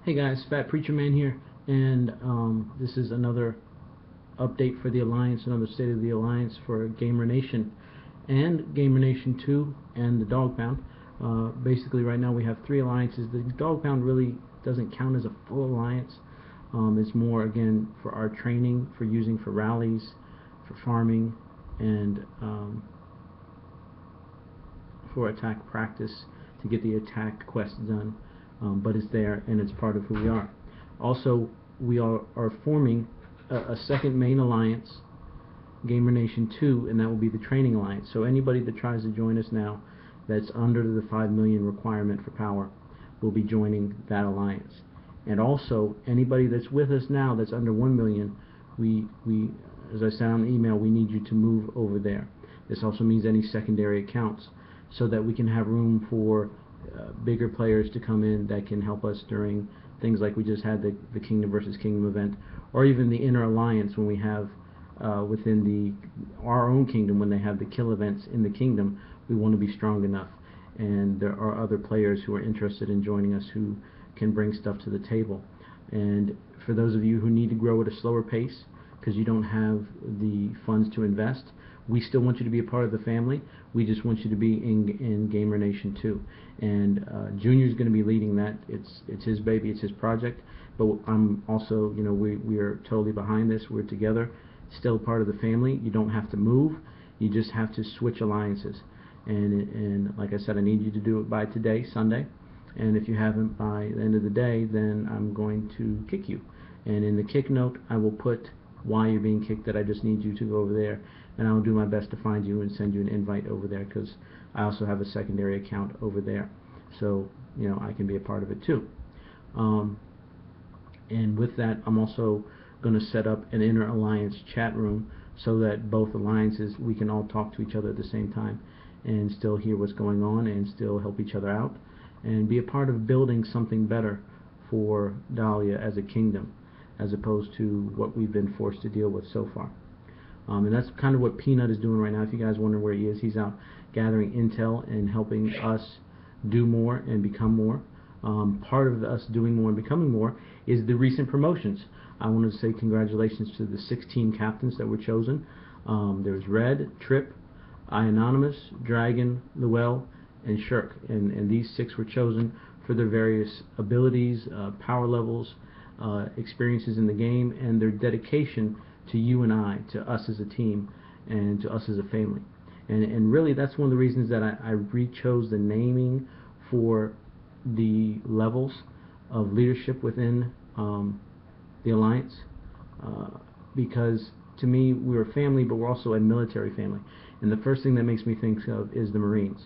Hey guys, Fat Preacher Man here, and this is another update for the Alliance, another State of the Alliance for Gamer Nation and Gamer Nation 2 and the Dog Pound. Basically right now we have 3 alliances. The Dog Pound really doesn't count as a full alliance. It's more, again, for our training, for using for rallies, for farming, and for attack practice to get the attack quest done. But it's there and it's part of who we are. Also, we are forming a second main alliance, Gamer Nation 2, and that will be the Training Alliance. So anybody that tries to join us now that's under the 5 million requirement for power will be joining that alliance. And also, anybody that's with us now that's under 1 million, we as I said on the email, we need you to move over there. This also means any secondary accounts, so that we can have room for bigger players to come in that can help us during things like we just had the Kingdom versus Kingdom event, or even the Inner Alliance when we have within our own kingdom, when they have the kill events in the kingdom. We want to be strong enough, and there are other players who are interested in joining us who can bring stuff to the table. And for those of you who need to grow at a slower pace because you don't have the funds to invest, we still want you to be a part of the family. We just want you to be in Gamer Nation 2. And Junior's going to be leading that. It's his baby, it's his project. But I'm also, we are totally behind this. We're together, still part of the family. You don't have to move. You just have to switch alliances. And like I said, I need you to do it by today, Sunday. And if you haven't by the end of the day, then I'm going to kick you. And in the kick note, I will put why you're being kicked, that I just need you to go over there, and I'll do my best to find you and send you an invite over there, because I also have a secondary account over there, so I can be a part of it too. And with that, I'm also going to set up an Inner Alliance chat room so that both alliances, we can all talk to each other at the same time and still hear what's going on and still help each other out and be a part of building something better for Dahlia as a kingdom, as opposed to what we've been forced to deal with so far. And that's kind of what Peanut is doing right now. If you guys wonder where he is, he's out gathering intel and helping us do more and become more. Part of us doing more and becoming more is the recent promotions. I want to say congratulations to the 16 captains that were chosen. There's Red, Trip, Anonymous, Dragon, Llewell, and Shirk. And these 6 were chosen for their various abilities, power levels, experiences in the game, and their dedication to you and I, to us as a team, and to us as a family. And really, that's one of the reasons that I re-chose the naming for the levels of leadership within the Alliance, because to me, we're a family, but we're also a military family. And the first thing that makes me think of is the Marines.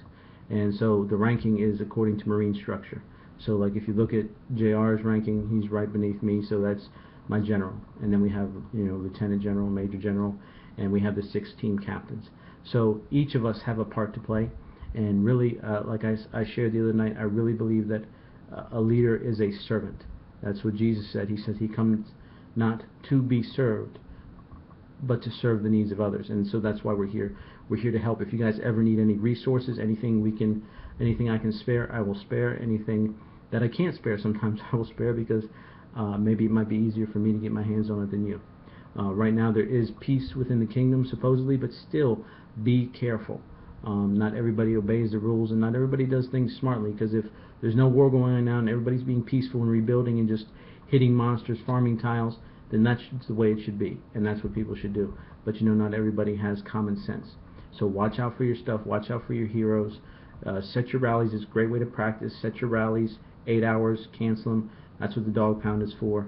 And so the ranking is according to Marine structure. So like if you look at JR's ranking, he's right beneath me, so that's my general. And then we have Lieutenant General, Major General, and we have the 6 team captains. So each of us have a part to play. And really, like I shared the other night, I really believe that a leader is a servant. That's what Jesus said. He said he comes not to be served, but to serve the needs of others. And so that's why we're here. We're here to help. If you guys ever need any resources, anything I can spare, I will spare. Anything that I can't spare, sometimes I will spare, because maybe it might be easier for me to get my hands on it than you. Right now there is peace within the kingdom, supposedly, but still be careful. Not everybody obeys the rules, and not everybody does things smartly, because if there's no war going on now and everybody's being peaceful and rebuilding and just hitting monsters, farming tiles, then that's the way it should be, and that's what people should do. But not everybody has common sense. So watch out for your stuff, watch out for your heroes, set your rallies. It's a great way to practice. Set your rallies, 8 hours, cancel them. That's what the Dog Pound is for.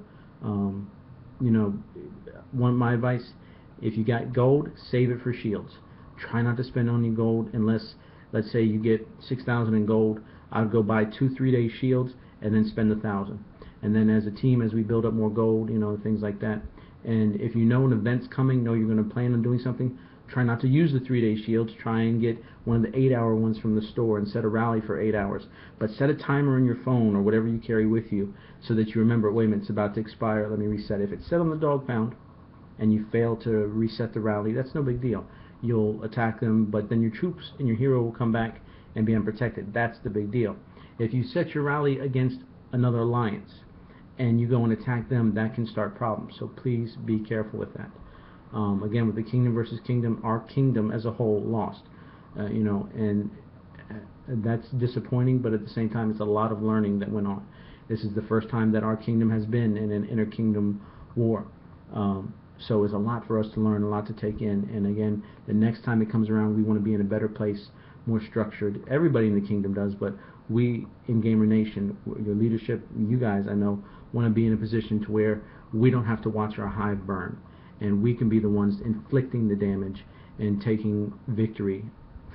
My advice, if you got gold, save it for shields. Try not to spend on your gold unless, let's say you get 6,000 in gold. I'd go buy 2-3 day shields and then spend 1,000. And then as a team, as we build up more gold, things like that. And if you know an event's coming, know you're going to plan on doing something, try not to use the 3-day shields. Try and get one of the 8-hour ones from the store and set a rally for 8 hours. But set a timer on your phone or whatever you carry with you so that you remember, wait a minute, it's about to expire, let me reset. If it's set on the Dog Pound and you fail to reset the rally, that's no big deal. You'll attack them, but then your troops and your hero will come back and be unprotected. That's the big deal. If you set your rally against another alliance and you go and attack them, that can start problems. So please be careful with that. Again, with the kingdom versus kingdom, our kingdom as a whole lost. And that's disappointing, but at the same time, it's a lot of learning that went on. This is the first time that our kingdom has been in an inter-kingdom war. So it's a lot for us to learn, a lot to take in. And again, the next time it comes around, we want to be in a better place, more structured. Everybody in the kingdom does, but we in Gamer Nation, your leadership, you guys, I know, want to be in a position to where we don't have to watch our hive burn, and we can be the ones inflicting the damage and taking victory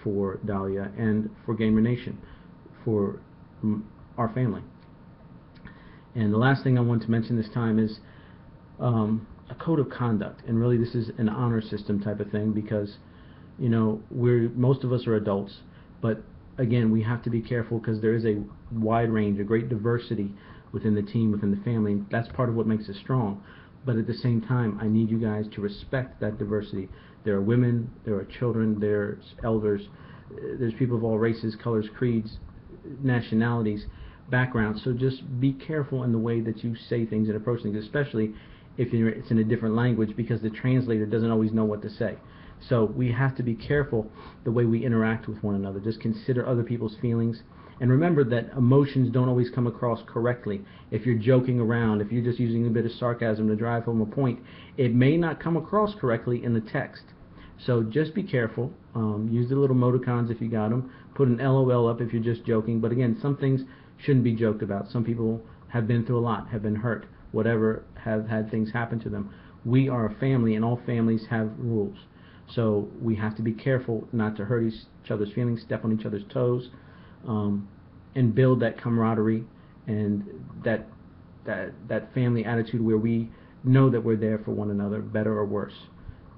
for Dahlia and for Gamer Nation, for our family. And the last thing I want to mention this time is a code of conduct, and really this is an honor system type of thing, because most of us are adults, but again, we have to be careful because there is a wide range, a great diversity within the team, within the family. That's part of what makes us strong. But at the same time, I need you guys to respect that diversity. There are women, there are children, there's elders, there's people of all races, colors, creeds, nationalities, backgrounds. So just be careful in the way that you say things and approach things, especially if it's in a different language, because the translator doesn't always know what to say. So we have to be careful the way we interact with one another. Just consider other people's feelings. And remember that emotions don't always come across correctly. If you're joking around, if you're just using a bit of sarcasm to drive home a point, it may not come across correctly in the text. So just be careful. Use the little emoticons if you got them. Put an LOL up if you're just joking. But again, some things shouldn't be joked about. Some people have been through a lot, have been hurt, whatever, have had things happen to them. We are a family, and all families have rules. So we have to be careful not to hurt each other's feelings, step on each other's toes, and build that camaraderie and that family attitude where we know that we're there for one another, better or worse.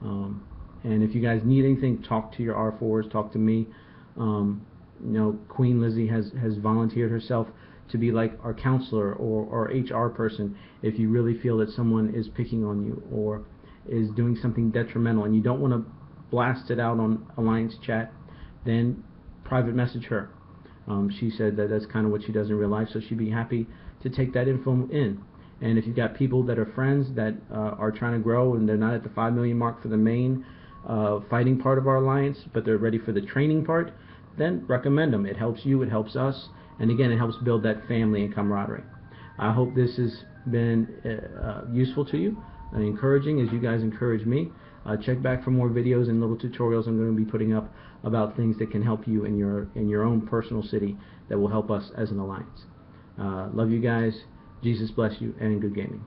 And if you guys need anything, talk to your R4s, talk to me. Queen Lizzie has volunteered herself to be like our counselor or HR person if you really feel that someone is picking on you or is doing something detrimental and you don't want to blast it out on Alliance chat, then private message her. She said that that's kind of what she does in real life, so she'd be happy to take that info in. And if you've got people that are friends that are trying to grow and they're not at the 5 million mark for the main fighting part of our alliance, but they're ready for the training part, then recommend them. It helps you, it helps us, and again, it helps build that family and camaraderie. I hope this has been useful to you and encouraging as you guys encourage me. Check back for more videos and little tutorials I'm going to be putting up about things that can help you in your own personal city that will help us as an alliance. Love you guys. Jesus bless you, and good gaming.